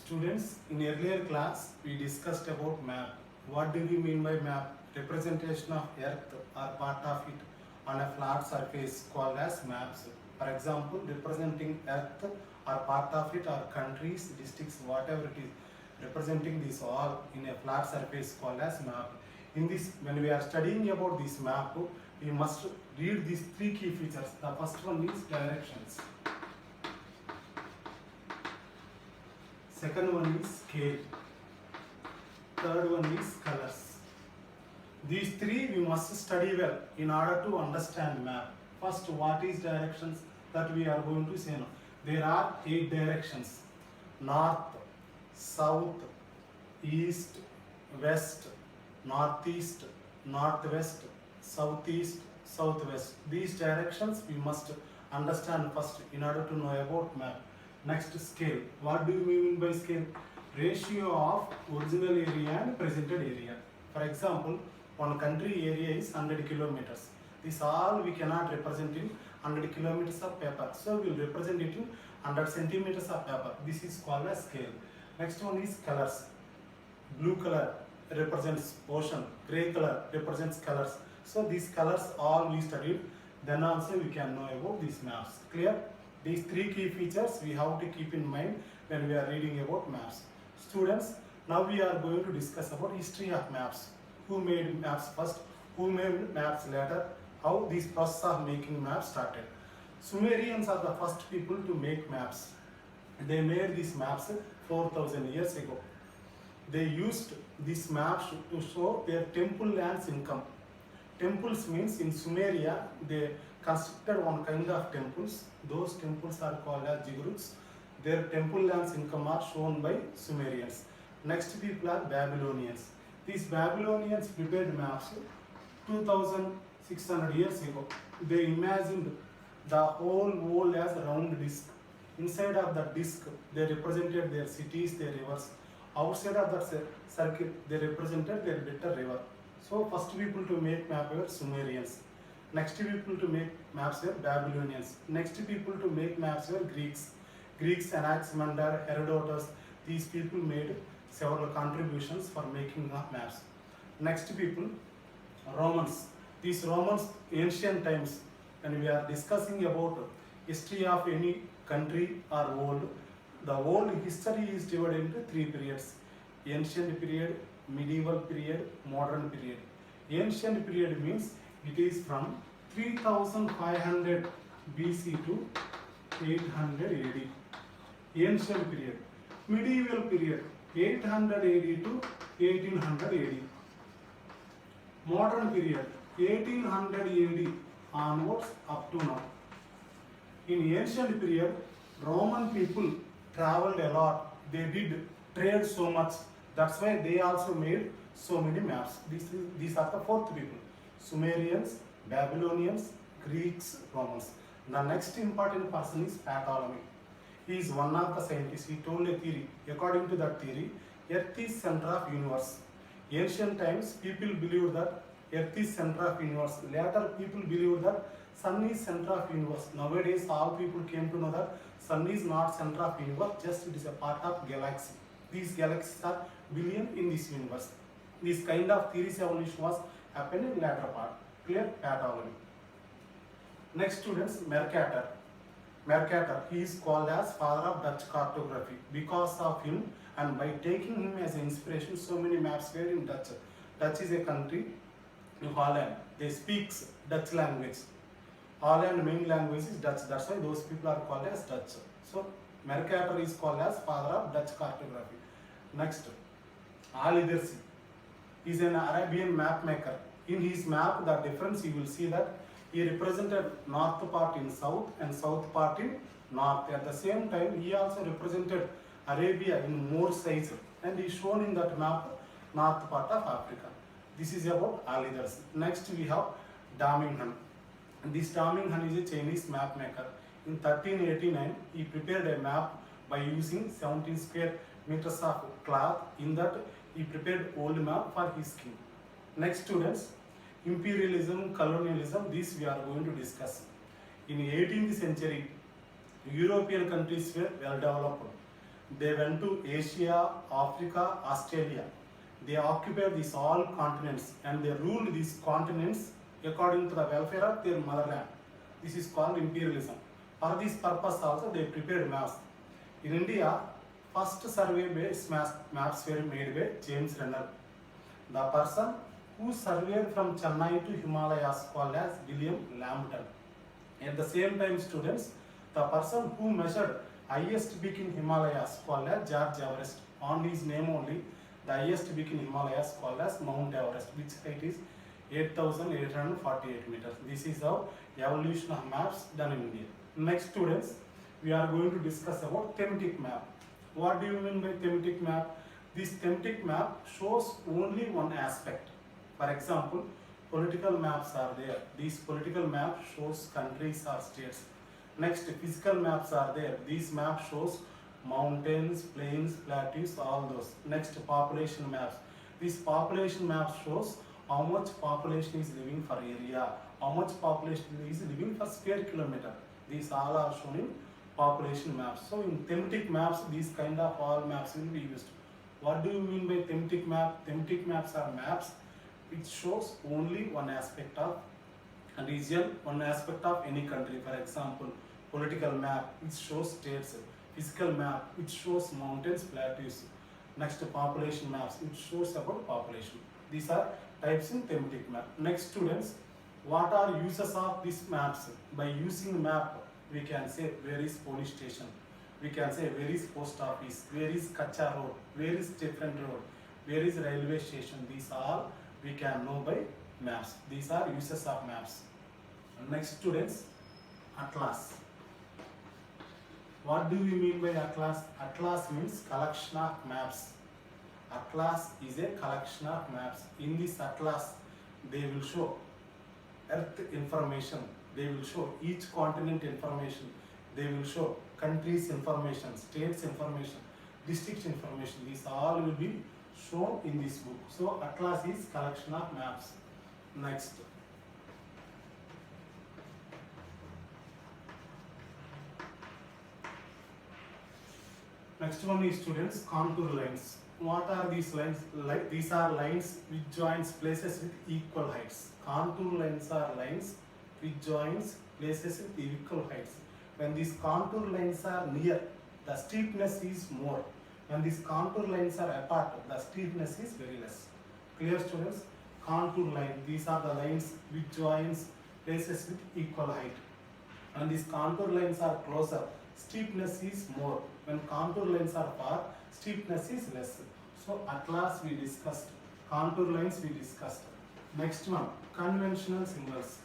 Students, in earlier class we discussed about map. What do we mean by map? Representation of earth or part of it on a flat surface called as maps. For example, representing earth or part of it or countries, districts, whatever it is, representing this all in a flat surface called as map. In this, when we are studying about this map, we must read these three key features. The first one is directions. Second one is scale. Third one is colors. These three we must study well in order to understand map. First, what is directions that we are going to say now? There are 8 directions: north, south, east, west, northeast, northwest, southeast, southwest. These directions we must understand first in order to know about map. Next, scale. What do you mean by scale? Ratio of original area and presented area. For example, one country area is 100 kilometers. This all we cannot represent in 100 kilometers of paper. So we will represent it in 100 centimeters of paper. This is called as scale. Next one is colors. Blue color represents ocean. Gray color represents colors. So these colors all we studied. Then also we can know about these maps. Clear? These three key features we have to keep in mind when we are reading about maps. Students, now we are going to discuss about history of maps. Who made maps first? Who made maps later? How this process of making maps started. Sumerians are the first people to make maps. They made these maps 4,000 years ago. They used these maps to show their temple lands income. Temples means in Sumeria they constructed one kind of temples. Those temples are called as ziggurats. Their temple lands income are shown by Sumerians. Next people are Babylonians. These Babylonians prepared maps 2600 years ago. They imagined the whole world as a round disc. Inside of the disc they represented their cities, their rivers. Outside of that circuit they represented their bitter river. So first people to make map were Sumerians. Next people to make maps were Babylonians. Next people to make maps were Greeks. Greeks, Anaximander, Herodotus, these people made several contributions for making of maps. Next people, Romans. These Romans, ancient times, when we are discussing about history of any country or world, the world history is divided into 3 periods: ancient period, medieval period, modern period. Ancient period means it is from 3500 BC to 800 AD. Ancient period. Medieval period 800 AD to 1800 AD. Modern period 1800 AD onwards up to now. In ancient period, Roman people traveled a lot. They did trade so much. That's why they also made so many maps. These are the 4th people: Sumerians, Babylonians, Greeks, Romans. The next important person is Ptolemy. He is one of the scientists. He told a theory. According to that theory, Earth is center of universe. Ancient times, people believed that Earth is center of universe. Later, people believed that Sun is center of universe. Nowadays, all people came to know that Sun is not center of universe. Just it is a part of galaxy. These galaxies are billion in this universe. This kind of theories evolution was happened in later part. Clear? Ptolemy. Next students, Mercator. Mercator, he is called as father of Dutch cartography. Because of him and by taking him as an inspiration, so many maps were in Dutch. Dutch is a country in Holland. They speak Dutch language. Holland main language is Dutch. That's why those people are called as Dutch. So Mercator is called as father of Dutch cartography. Next, Al-Idarsi is an Arabian map maker. In his map, the difference you will see that he represented north part in south and south part in north. At the same time, he also represented Arabia in more size, and he is shown in that map north part of Africa. This is about Al-Idarsi. Next we have Damingham. This Damingham is a Chinese map maker. In 1389, he prepared a map by using 17 square meters of cloth. In that, he prepared old map for his king. Next students, imperialism, colonialism, this we are going to discuss. In 18th century, European countries were well developed. They went to Asia, Africa, Australia. They occupied these all continents and they ruled these continents according to the welfare of their motherland. This is called imperialism. For this purpose also they prepared maps. In India, first survey based maps were made by James Renner. The person who surveyed from Chennai to Himalayas called as William Lambton. At the same time, students, the person who measured highest peak in Himalayas called as George Everest. On his name only, the highest peak in Himalayas called as Mount Everest, which height is 8,848 meters. This is how evolution of maps done in India. Next, students, we are going to discuss about thematic map. What do you mean by thematic map? This thematic map shows only one aspect. For example, political maps are there. These political map shows countries or states. Next, physical maps are there. These map shows mountains, plains, plateaus, all those. Next, population maps. This population map shows how much population is living per area, how much population is living per square kilometer. These all are shown in population maps. So in thematic maps, these kind of all maps will be used. What do you mean by thematic map? Thematic maps are maps which shows only one aspect of a region, one aspect of any country. For example, political map which shows states, physical map which shows mountains, plateaus. Next, population maps which shows about population. These are types in thematic map. Next, students, what are uses of these maps? By using map, we can say where is police station, we can say where is post office, where is Kacha road, where is different road, where is railway station. These all we can know by maps. These are uses of maps. Next, students, atlas. What do we mean by atlas? Atlas means collection of maps. Atlas is a collection of maps. In this atlas, they will show earth information, they will show each continent information, they will show countries information, states information, districts information. These all will be shown in this book. So atlas is collection of maps. Next, next one is, students, contour lines. What are these lines? Like these are lines which joins places with equal heights. Contour lines are lines which joins places with equal heights. When these contour lines are near, the steepness is more. When these contour lines are apart, the steepness is very less. Clear, students? Contour line, these are the lines which joins places with equal height. When these contour lines are closer, steepness is more. When contour lines are far, steepness is less. So atlas we discussed, contour lines we discussed. Next one, conventional symbols.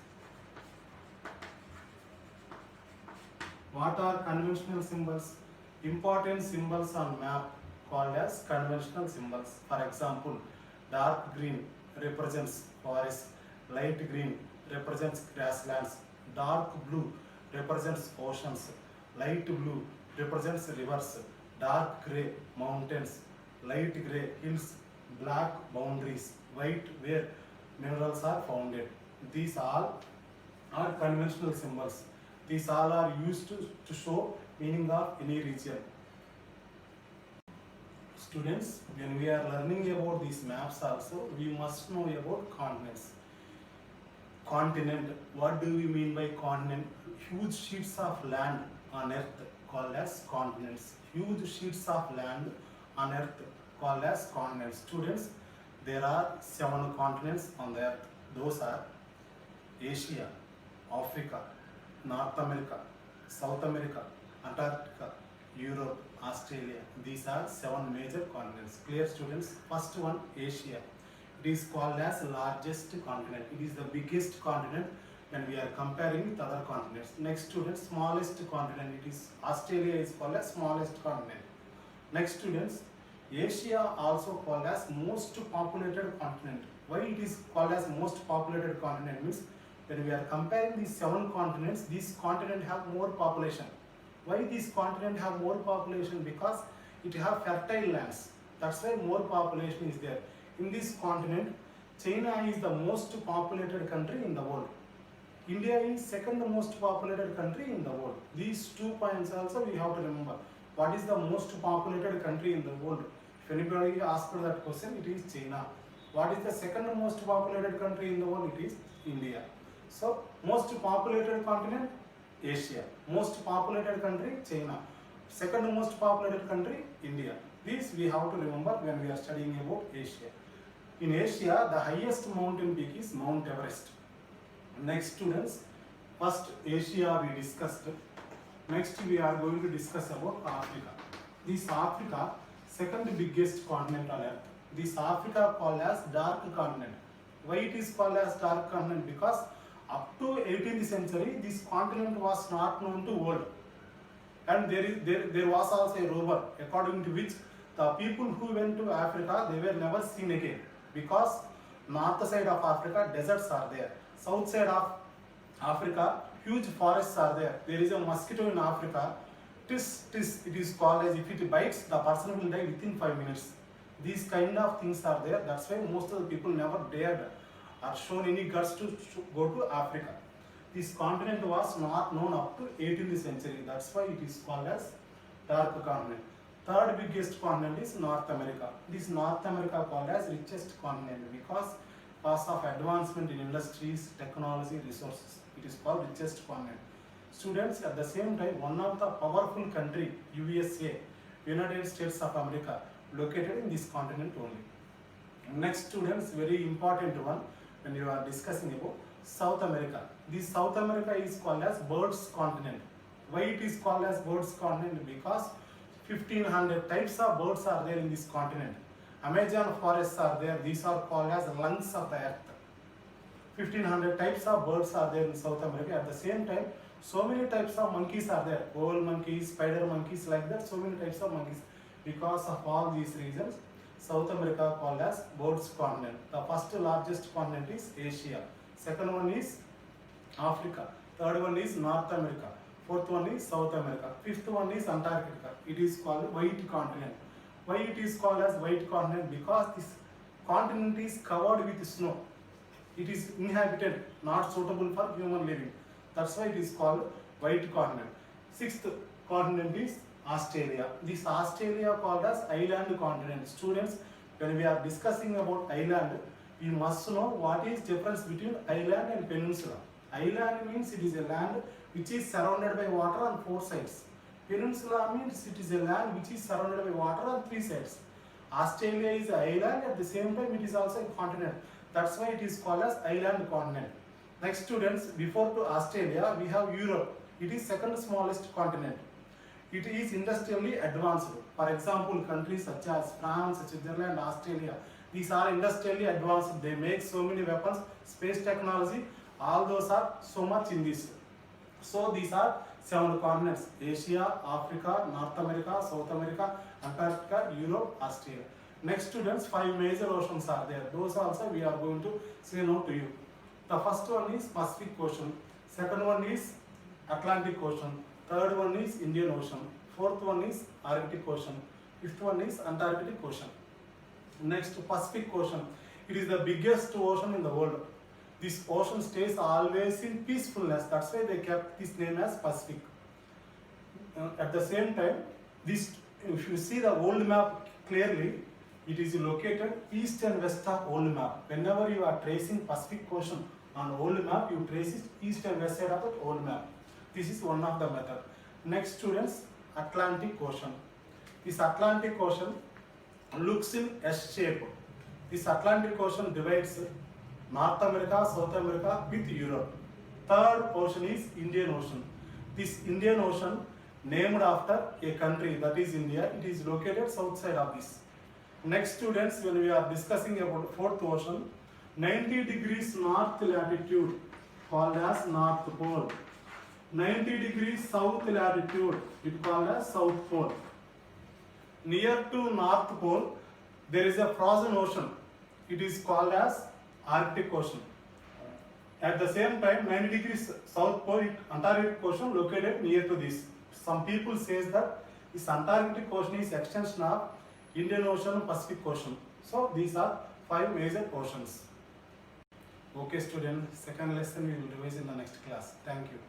What are conventional symbols? Important symbols on map called as conventional symbols. For example, dark green represents forest, light green represents grasslands, dark blue represents oceans, light blue represents rivers, dark grey mountains, light grey hills, black boundaries, white where minerals are founded. These all are conventional symbols. These all are used to show meaning of any region. Students, when we are learning about these maps also, we must know about continents. Continent, what do we mean by continent? Huge sheets of land on earth called as continents. Huge sheets of land on earth called as continents. Students, there are 7 continents on the earth. Those are Asia, Africa, North America, South America, Antarctica, Europe, Australia. These are 7 major continents. Clear, students? First one, Asia. It is called as largest continent. It is the biggest continent when we are comparing with other continents. Next, students, smallest continent. It is Australia is called as smallest continent. Next, students, Asia also called as most populated continent. Why it is called as most populated continent means when we are comparing these 7 continents, these continents have more population. Why these continents have more population? Because it have fertile lands. That's why more population is there. In this continent, China is the most populated country in the world. India is second most populated country in the world. These 2 points also we have to remember. What is the most populated country in the world? If anybody asks that question, it is China. What is the second most populated country in the world? It is India. So most populated continent, Asia. Most populated country, China. Second most populated country, India. This we have to remember when we are studying about Asia. In Asia, the highest mountain peak is Mount Everest. Next students, first Asia we discussed. Next we are going to discuss about Africa. This Africa, second biggest continent on earth. This Africa called as dark continent. Why it is called as dark continent? Because up to 18th century, this continent was not known to world. And there was also a rumor according to which the people who went to Africa, they were never seen again. Because north side of Africa, deserts are there. South side of Africa, huge forests are there. There is a mosquito in Africa. It is called as, if it bites, the person will die within 5 minutes. These kind of things are there. That's why most of the people never dared or shown any guts to go to Africa. This continent was not known up to 18th century. That's why it is called as dark continent. Third biggest continent is North America. This North America called as richest continent because of advancement in industries, technology, resources. It is called richest continent. Students, at the same time, one of the powerful country, USA, United States of America, located in this continent only. Next students, very important one when you are discussing about South America. This South America is called as birds continent. Why it is called as birds continent? Because 1500 types of birds are there in this continent. Amazon forests are there. These are called as lungs of the earth. 1500 types of birds are there in South America. At the same time, so many types of monkeys are there. Owl monkeys, spider monkeys, like that. So many types of monkeys. Because of all these reasons, South America called as birds continent. The first largest continent is Asia. Second one is Africa. Third one is North America. Fourth one is South America. Fifth one is Antarctica. It is called white continent. Why it is called as white continent? Because this continent is covered with snow. It is inhabited, not suitable for human living. That's why it is called white continent. Sixth continent is Australia. This Australia called as island continent. Students, when we are discussing about island, we must know what is difference between island and peninsula. Island means it is a land which is surrounded by water on 4 sides. Peninsula means it is a land which is surrounded by water on 3 sides. Australia is an island, at the same time it is also a continent. That's why it is called as island continent. Next students, before to Australia, we have Europe. It is second smallest continent. It is industrially advanced. For example, countries such as France, Switzerland, Australia, these are industrially advanced. They make so many weapons, space technology, all those are so much in this. So these are 7 continents: Asia, Africa, North America, South America, Antarctica, Europe, Australia. Next students, 5 major oceans are there. Those also we are going to say now to you. The first one is Pacific Ocean. Second one is Atlantic Ocean. Third one is Indian Ocean. Fourth one is Arctic Ocean. Fifth one is Antarctic Ocean. Next, Pacific Ocean. It is the biggest ocean in the world. This ocean stays always in peacefulness. That's why they kept this name as Pacific. At the same time, this, if you see the old map clearly, it is located east and west of old map. Whenever you are tracing Pacific Ocean on old map, you trace it east and west side of the old map. This is one of the method. Next students, Atlantic Ocean. This Atlantic Ocean looks in S shape. This Atlantic Ocean divides North America, South America with Europe. Third ocean is Indian Ocean. This Indian Ocean, named after a country, that is India, it is located south side of this. Next students, when we are discussing about fourth ocean, 90 degrees north latitude called as North Pole. 90 degrees south latitude, it called as South Pole. Near to North Pole, there is a frozen ocean. It is called as Arctic Ocean. At the same time, 90 degrees South Pole, Antarctic Ocean located near to this. Some people say that this Antarctic Ocean is extension of Indian Ocean, Pacific Ocean. So these are 5 major oceans. Okay students, second lesson we will revise in the next class. Thank you.